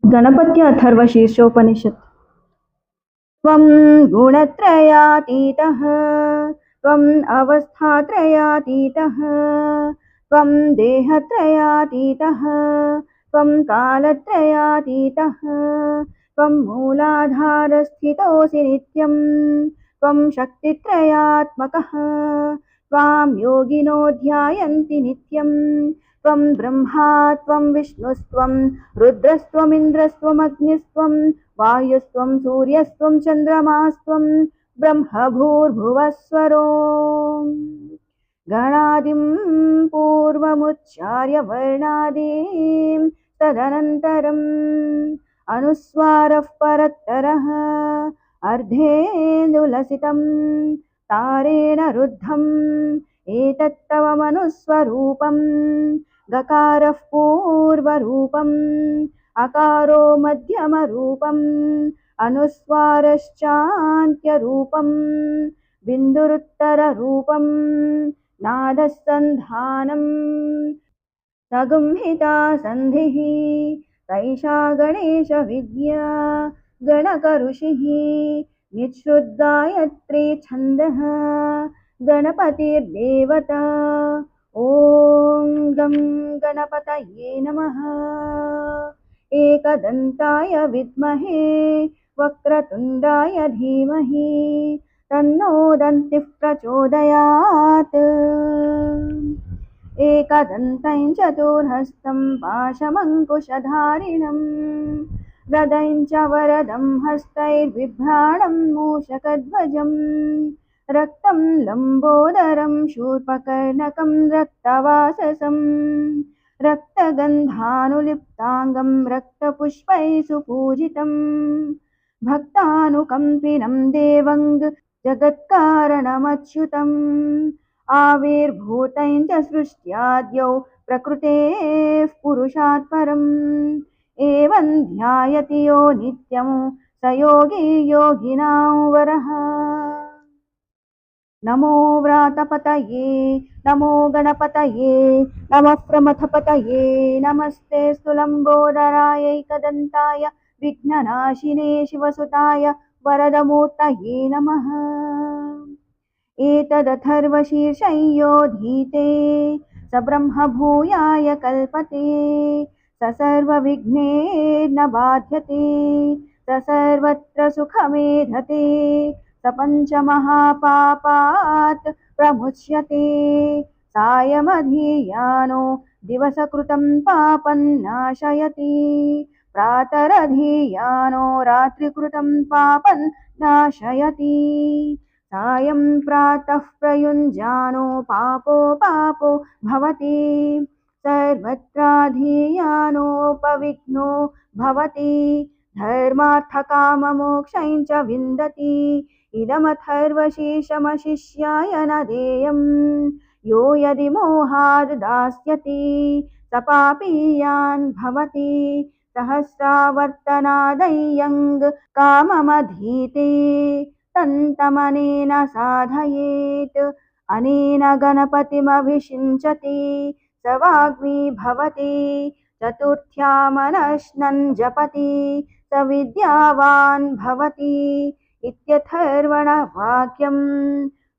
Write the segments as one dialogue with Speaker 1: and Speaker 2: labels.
Speaker 1: गणपत्य अथर्वशीर्षोपनिषत्। त्वं गुणत्रयातीतः त्वम् अवस्थात्रयातीतः त्वं देहत्रयातीतः त्वं कालत्रयातीतः त्वं मूलाधारस्थितोऽसि नित्यं त्वं शक्तित्रयात्मकः त्वां योगिनो ध्यायन्ति नित्यं त्वं ब्रह्मा त्वं विष्णुस्त्वं रुद्रस्त्वमिन्द्रस्त्वमग्निस्त्वं वायुस्त्वं सूर्यस्त्वं चन्द्रमास्त्वं ब्रह्मभूर्भुवस्वरो। गणादिं पूर्वमुच्चार्य वर्णादीं तदनन्तरम् अनुस्वारः परत्तरः अर्धेन्दुलसितं तारेण रुद्धम् एतत्तव मनुस्वरूपं गकारः पूर्वरूपम् अकारो मध्यमरूपम् अनुस्वारश्चान्त्यरूपम् बिन्दुरुत्तररूपम् नादस्सन्धानम् सगुंहिता सन्धिः तैषा गणेशविद्या गणकऋषिः निःश्रुतगायत्री छन्दः गणपतिर्देवता। ॐ गं गणपतये नमः। एकदन्ताय विद्महे वक्रतुण्डाय धीमहि तन्नो दन्तिः प्रचोदयात्। एकदन्तं चतुर्हस्तं पाशमङ्कुशधारिणं गदं च वरदं हस्तैर्बिभ्राणं मूषकध्वजं रक्तं लम्बोदरं शूर्पकर्णकं रक्तवाससं रक्तगन्धानुलिप्ताङ्गं रक्तपुष्पैः सुपूजितं भक्तानुकम्पिनं देवं जगत्कारणमच्युतम् आविर्भूतं च सृष्ट्याद्यौ प्रकृतेः पुरुषात् परम् एवं ध्यायति यो नित्यं स योगी योगिनां वरः। नमो व्रातपतये नमो गणपतये नमः प्रमथपतये नमस्ते स्तुलम्बोदरायैकदन्ताय विघ्ननाशिने शिवसुताय वरदमूर्तये नमः। एतदथर्वशीर्षयोधीते स ब्रह्मभूयाय कल्पते स सर्वविघ्नेर्न बाध्यते स सर्वत्र सुखमेधते स पञ्चमहापापात् प्रमुच्यते सायमधीयानो दिवसकृतं पापं नाशयति प्रातरधीयानो रात्रिकृतं पापं नाशयति सायं प्रातः प्रयुञ्जानो पापो पापो भवति सर्वत्राधीयानोपविघ्नो भवति धर्मार्थकाममोक्षं च विन्दति इदमथर्वशीर्षमशिष्याय न देयं यो यदि मोहाद् दास्यति स पापीयान् भवति सहस्रावर्तनादय्यं काममधीते तन्तमनेन साधयेत् अनेन गणपतिमभिषिञ्चति स वाग्मी भवति चतुर्थ्यामनश्नन् जपति स विद्यावान् भवति इत्यथर्वणवाक्यं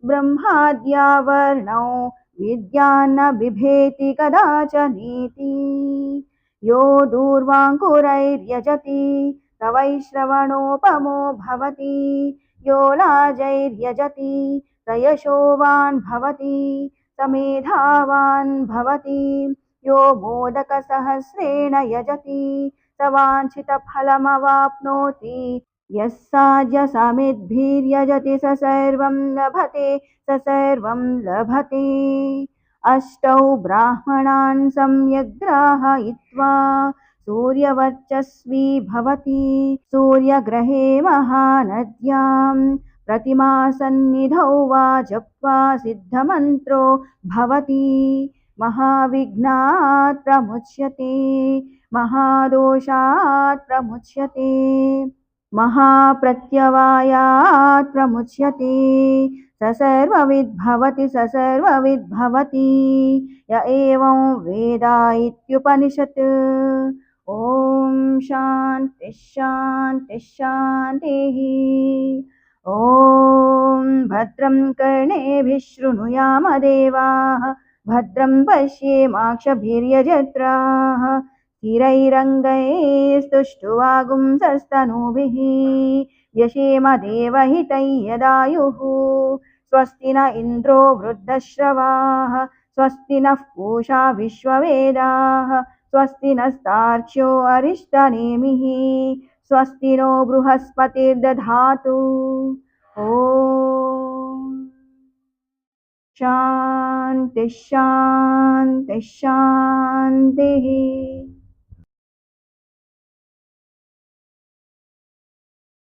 Speaker 1: ब्रह्माद्यावर्णौ विद्यान्न बिभेति कदाचनीति यो दूर्वाङ्कुरैर्यजति स वैश्रवणोपमो भवति यो लाजैर्यजति स यशोवान् भवति स मेधावान् भवति यो मोदकसहस्रेण यजति स वाञ्छितफलमवाप्नोति यः साध्यसमिद्भिर्यजति स सर्वं लभते स सर्वं लभते। अष्टौ ब्राह्मणान् सम्यग् ग्राहयित्वा सूर्यवर्चस्वी भवति सूर्यग्रहे महानद्यां प्रतिमासन्निधौ वा जप्त्वा सिद्धमन्त्रो भवति महाविघ्नात् प्रमुच्यते महादोषात् प्रमुच्यते महाप्रत्यवायात् प्रमुच्यते स सर्वविद्भवति स सर्वविद्भवति य एवं वेद इत्युपनिषत्। ॐ शान्तिः शान्तिः शान्तिः। ॐ भद्रं कर्णेभिः शृणुयाम देवाः भद्रं पश्येमाक्षभिर्यजत्राः स्थिरैरङ्गैस्तुष्टुवागुंसस्तनूभिः व्यशेम देवहितं यदायुः स्वस्ति न इन्द्रो वृद्धश्रवाः स्वस्ति नः पूषा विश्ववेदाः स्वस्ति नस्तार्क्ष्यो अरिष्टनेमिः स्वस्ति नो बृहस्पतिर्दधातु। ॐ शान्तिः शान्तिः शान्तिः।